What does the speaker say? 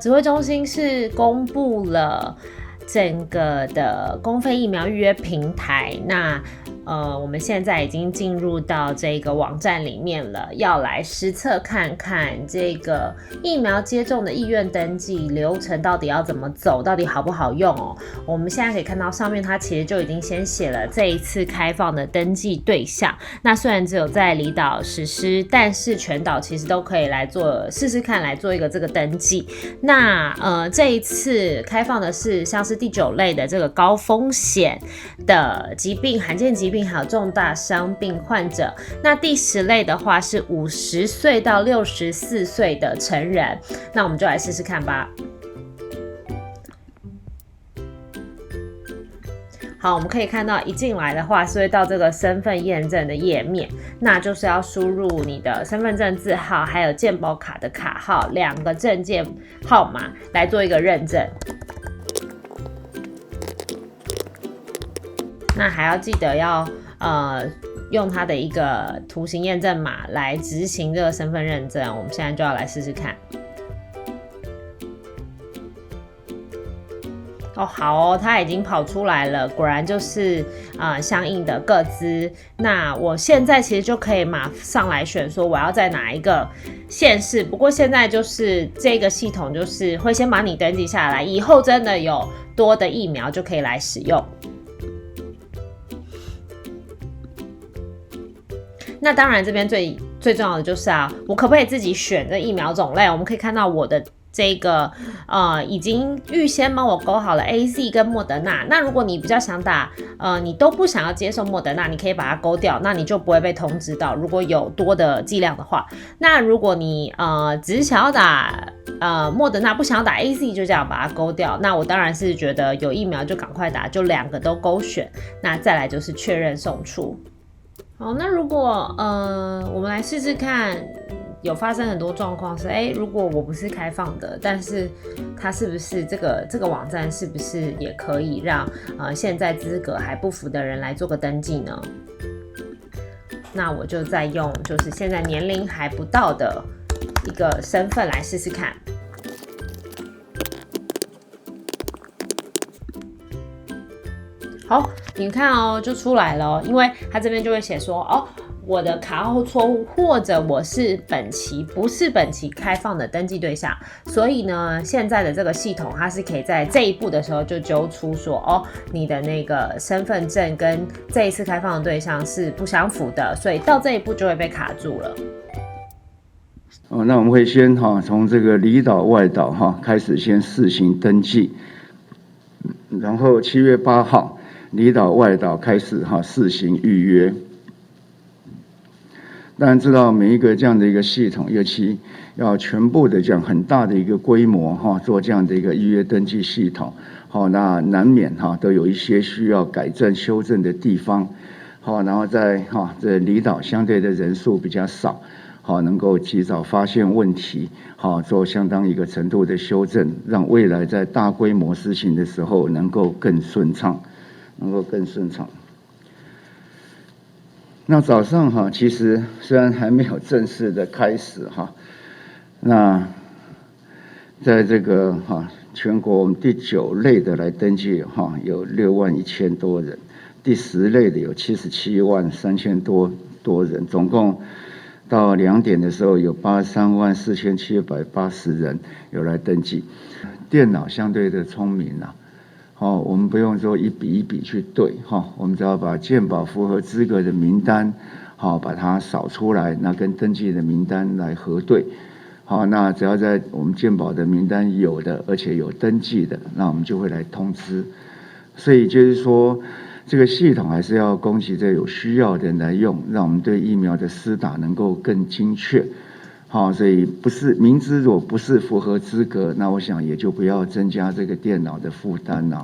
指挥中心是公布了整个的公费疫苗预约平台，那我们现在已经进入到这个网站里面了，要来实测看看这个疫苗接种的意愿登记流程到底要怎么走，到底好不好用哦。我们现在可以看到上面它其实就已经先写了这一次开放的登记对象，那虽然只有在离岛实施，但是全岛其实都可以来做试试看，来做一个这个登记。那这一次开放的是像是第9类的这个高风险的疾病、罕见疾病还有重大伤病患者，那第10类的话是50岁到64岁的成人，那我们就来试试看吧。好，我们可以看到一进来的话是会到这个身份验证的页面，那就是要输入你的身份证字号还有健保卡的卡号2个证件号码来做一个认证。那还要记得要用它的一个图形验证码来执行这个身份认证，我们现在就要来试试看。哦，好哦，它已经跑出来了，果然就是相应的个资。那我现在其实就可以马上来选说我要在哪一个县市，不过现在就是这个系统就是会先把你登记下来，以后真的有多的疫苗就可以来使用。那当然这边最重要的就是我可不可以自己选这疫苗种类？我们可以看到我的这个已经预先帮我勾好了 AZ 跟莫德纳。那如果你比较想打你都不想要接受莫德纳，你可以把它勾掉，那你就不会被通知到如果有多的剂量的话。那如果你只是想要打莫德纳，不想要打 AZ， 就这样把它勾掉。那我当然是觉得有疫苗就赶快打，就2个都勾选。那再来就是确认送出。好，那如果我们来试试看，有发生很多状况是，如果我不是开放的，但是它是不是这个网站是不是也可以让现在资格还不符的人来做个登记呢？那我就再用就是现在年龄还不到的一个身份来试试看。好，你看哦，就出来了哦，因为它这边就会写说我的卡号错误，或者我是不是本期开放的登记对象，所以呢，现在的这个系统它是可以在这一步的时候就揪出说你的那个身份证跟这一次开放的对象是不相符的，所以到这一步就会被卡住了。那我们会先从这个离岛外岛开始先试行登记，然后7月8号离岛外岛开始试行预约。当然知道每一个这样的一个系统，尤其要全部的这样很大的一个规模做这样的一个预约登记系统，那难免都有一些需要改正修正的地方，然后在这离岛相对的人数比较少，能够及早发现问题，做相当一个程度的修正，让未来在大规模施行的时候能够更顺畅。那早上其实虽然还没有正式的开始那在这个全国我们第9类的来登记有61000多人，第10类的有773000多人，总共到2点的时候有834780人有来登记。电脑相对的聪明我们不用说一笔一笔去对我们只要把健保符合资格的名单把它扫出来，那跟登记的名单来核对，那只要在我们健保的名单有的，而且有登记的，那我们就会来通知。所以就是说这个系统还是要供给这有需要的人来用，让我们对疫苗的施打能够更精确。所以不是明知如果不是符合资格，那我想也就不要增加这个电脑的负担了